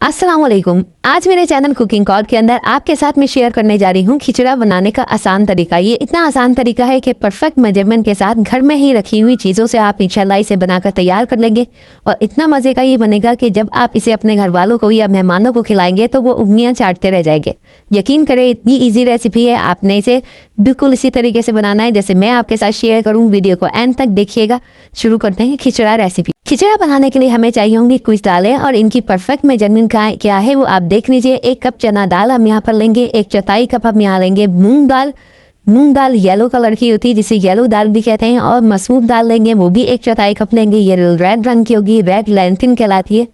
अस्सलाम वालेकुम। आज मेरे चैनल कुकिंग कॉर्ड के अंदर आपके साथ मैं शेयर करने जा रही हूँ खिचड़ा बनाने का आसान तरीका। ये इतना आसान तरीका है कि परफेक्ट मेजरमेंट के साथ घर में ही रखी हुई चीज़ों से आप इंशाल्लाह इसे बनाकर तैयार कर लेंगे और इतना मज़े का ये बनेगा कि जब आप इसे अपने घर वालों को या मेहमानों को खिलाएंगे तो वो उंगलियाँ चाटते रह जाएंगे। यकीन करें इतनी ईजी रेसिपी है, आपने इसे बिल्कुल इसी तरीके से बनाना है जैसे मैं आपके साथ शेयर करूँ। वीडियो को एंड तक देखिएगा। शुरू करते हैं खिचड़ा रेसिपी। खिचड़ा बनाने के लिए हमें चाहिए होंगी कुछ दालें और इनकी परफेक्ट मेजरमेंट क्या है वो आप देख लीजिए। 1 कप चना दाल हम यहाँ पर लेंगे। 1/4 कप हम यहाँ लेंगे मूंग दाल। मूंग दाल येलो कलर की होती है जिसे येलो दाल भी कहते हैं। और मसूर दाल लेंगे, वो भी 1/4 कप लेंगे। ये रेड रंग की होगी, रेड लेंथिन कहलाती है।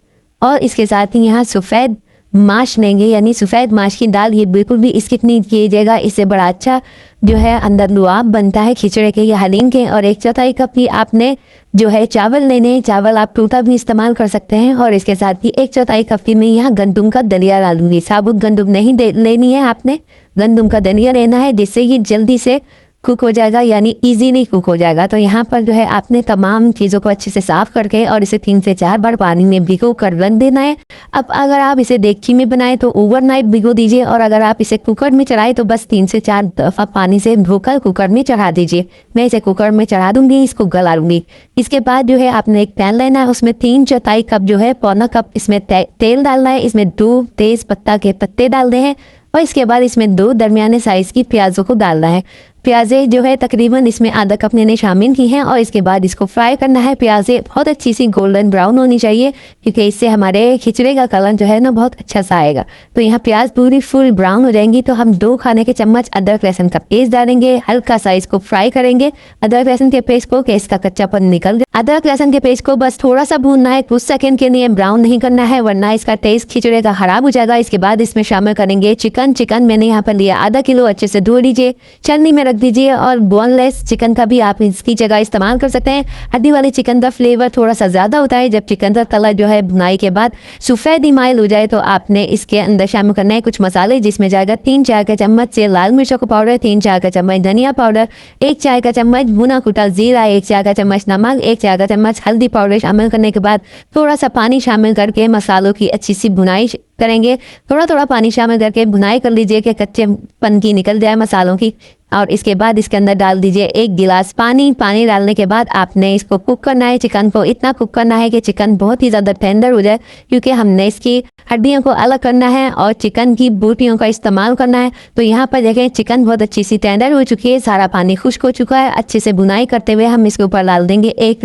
और इसके साथ ही यहाँ सफ़ेद माश लेंगे यानी सफ़ेद माश की दाल। ये बिल्कुल भी स्किप नहीं कीजिएगा, इससे बड़ा अच्छा जो है अंदर लुआब बनता है खिचड़े के या हलीम के। और 1/4 कप ही आपने जो है चावल लेने हैं। चावल आप टूटा भी इस्तेमाल कर सकते हैं। और इसके साथ ही 1/4 कप की मैं यहाँ गंदुम का दलिया डालूंगी। साबुत गंदुम नहीं लेनी है, आपने गंदुम का दलिया लेना है जिससे ये जल्दी से कुक हो जाएगा यानी इजीली कुक हो जाएगा। तो यहाँ पर जो है आपने तमाम चीज़ों को अच्छे से साफ करके और इसे 3 से 4 बार पानी में भिगो कर रख देना है। अब अगर आप इसे देगची में बनाए तो ओवरनाइट भिगो दीजिए और अगर आप इसे कुकर में चढ़ाए तो बस 3 से 4 दफ़ा पानी से धोकर कुकर में चढ़ा दीजिए। मैं इसे कुकर में चढ़ा दूंगी, इसको गला लूंगी। इसके बाद जो है आपने एक पैन लेना है, उसमें 3/4 कप जो है पौना कप इसमें तेल डालना है। इसमें 2 तेज पत्ता के पत्ते डालने हैं और इसके बाद इसमें 2 दरमियाने साइज की प्याजों को डालना है। प्याज़ें जो है तकरीबन इसमें आधा कप मैंने शामिल की हैं और इसके बाद इसको फ्राई करना है। प्याज़ें बहुत अच्छी सी गोल्डन ब्राउन होनी चाहिए क्योंकि इससे हमारे खिचड़े का कलर जो है ना बहुत अच्छा सा आएगा। तो यहाँ प्याज पूरी फुल ब्राउन हो जाएंगी तो हम 2 खाने के चम्मच अदरक लहसुन का पेस्ट डालेंगे। हल्का सा इसको फ्राई करेंगे अदरक लहसुन के पेस्ट को कि इसका कच्चापन निकल जाए। अदरक लहसुन के पेस्ट को बस थोड़ा सा भूनना है, कुछ सेकंड के लिए ब्राउन नहीं करना है वरना इसका टेस्ट खिचड़े का खराब हो जाएगा। इसके बाद इसमें शामिल करेंगे चिकन मैंने यहाँ पर लिया आधा किलो। अच्छे से धो लीजिए, छलनी में रख दीजिए और बोनलेस चिकन का भी आप इसकी जगह इस्तेमाल कर सकते हैं। हड्डी वाले चिकन का फ्लेवर थोड़ा सा ज़्यादा होता है। जब चिकन का कलर जो है भुनाई के बाद सफ़ेद माइल हो जाए तो आपने इसके अंदर शामिल करना है कुछ मसाले जिसमें जाएगा 3 चाय का चम्मच से लाल मिर्चों का पाउडर, 3 चाय का चम्मच धनिया पाउडर, 1 चाय का चम्मच भुना कुटा जीरा, 1 चाय का चम्मच नमक, 1 चाय का चम्मच हल्दी पाउडर शामिल करने के बाद थोड़ा सा पानी शामिल करके मसालों की अच्छी सी भुनाई करेंगे। थोड़ा थोड़ा पानी शामिल करके भुनाई कर लीजिए कि कच्चेपन की निकल जाए मसालों की। और इसके बाद इसके अंदर डाल दीजिए 1 गिलास पानी। पानी डालने के बाद आपने इसको कुक करना है। चिकन को इतना कुक करना है कि चिकन बहुत ही ज़्यादा टेंडर हो जाए क्योंकि हमने इसकी हड्डियों को अलग करना है और चिकन की बोटियों का इस्तेमाल करना है। तो यहाँ पर देखें चिकन बहुत अच्छी सी टेंडर हो चुकी है, सारा पानी खुश्क हो चुका है। अच्छे से बुनाई करते हुए हम इसके ऊपर डाल देंगे 1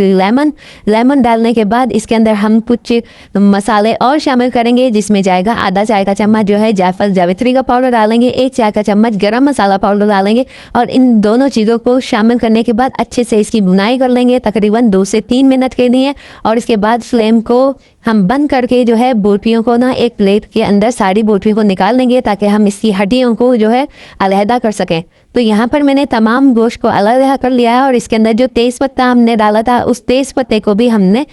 लेमन डालने के बाद इसके अंदर हम कुछ मसाले और शामिल करेंगे जिसमें जाएगा आधा चाय का चम्मच जो है जायफल जावित्री का पाउडर डालेंगे, 1 चाय का चम्मच गरम मसाला पाउडर डालेंगे और इन दोनों चीज़ों को शामिल करने के बाद अच्छे से इसकी भुनाई कर लेंगे तकरीबन 2 से 3 मिनट के लिए। और इसके बाद फ्लेम को हम बंद करके जो है बोटियों को ना एक प्लेट के अंदर सारी बोटियों को निकाल लेंगे ताकि हम इसकी हड्डियों को जो है अलहदा कर सकें। तो यहाँ पर मैंने तमाम गोश्त को अलग कर लिया है और इसके अंदर जो तेज़ पत्ता हमने डाला था उस तेज़ पत्ते को भी हमने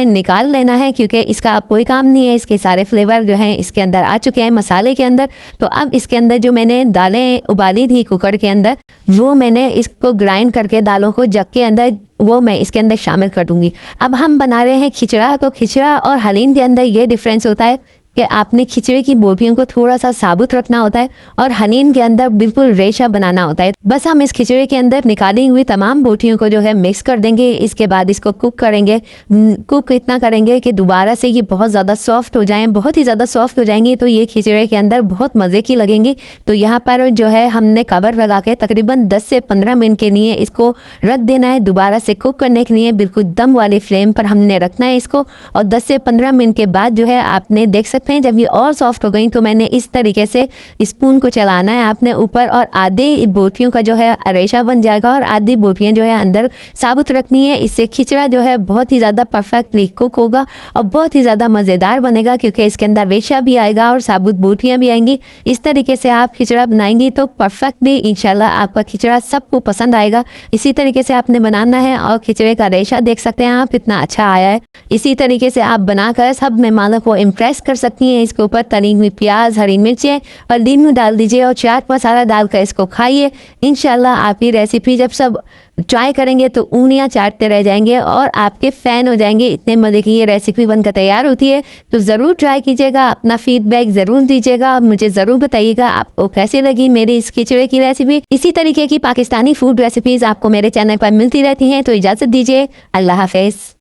निकाल लेना है क्योंकि इसका अब कोई काम नहीं है। इसके सारे फ्लेवर जो हैं इसके अंदर आ चुके हैं मसाले के अंदर। तो अब इसके अंदर जो मैंने दालें उबाली थी कुकर के अंदर वो मैंने इसको ग्राइंड करके दालों को जग के अंदर वो मैं इसके अंदर शामिल कर दूंगी। अब हम बना रहे हैं खिचड़ा। तो खिचड़ा और हलीम के अंदर ये डिफरेंस होता है कि आपने खिचड़े की बोटियों को थोड़ा सा साबुत रखना होता है और हलीम के अंदर बिल्कुल रेशा बनाना होता है। बस हम इस खिचड़े के अंदर निकाली हुई तमाम बोटियों को जो है मिक्स कर देंगे। इसके बाद इसको कुक करेंगे। कुक इतना करेंगे कि दोबारा से ये बहुत ज़्यादा सॉफ्ट हो जाएं, बहुत ही ज़्यादा सॉफ्ट हो जाएंगी तो ये खिचड़े के अंदर बहुत मज़े की लगेंगी। तो यहाँ पर जो है हमने कवर लगा के तकरीबन 10 से 15 मिनट के लिए इसको रख देना है दोबारा से कुक करने के लिए। बिल्कुल दम वाली फ्लेम पर हमने रखना है इसको और 10 से 15 मिनट के बाद जो है आपने देख सकते हैं जब ये और सॉफ्ट हो गई तो मैंने इस तरीके से स्पून को चलाना है आपने ऊपर और आधे बोटियों का जो है रेशा बन जाएगा और आधी बोटियां जो है अंदर साबुत रखनी है। इससे खिचड़ा जो है बहुत ही ज़्यादा परफेक्टली कुक होगा और बहुत ही ज़्यादा मज़ेदार बनेगा क्योंकि इसके अंदर रेशा भी आएगा और साबुत बोटियां भी आएंगी। इस तरीके से आप खिचड़ा बनाएंगी तो परफेक्टली इंशाल्लाह आपका खिचड़ा सबको पसंद आएगा। इसी तरीके से आपने बनाना है और खिचड़े का रेशा देख सकते हैं आप कितना अच्छा आया है। इसी तरीके से आप बनाकर सब मेहमानों को इम्प्रेस कर सकते रखनी है इसके ऊपर तली हुई प्याज, हरी मिर्चें और नींबू डाल दीजिए और चाट मसाला डालकर इसको खाइए। इंशाल्लाह आपकी रेसिपी जब सब ट्राई करेंगे तो उंगलियां चाटते रह जाएंगे और आपके फ़ैन हो जाएंगे, इतने मज़े की ये रेसिपी बनकर तैयार होती है। तो ज़रूर ट्राई कीजिएगा, अपना फीडबैक ज़रूर दीजिएगा, मुझे ज़रूर बताइएगा आपको कैसी लगी मेरी इस खिचड़े की रेसिपी। इसी तरीके की पाकिस्तानी फूड रेसिपीज़ आपको मेरे चैनल पर मिलती रहती हैं। तो इजाज़त दीजिए, अल्लाह हाफ़िज़।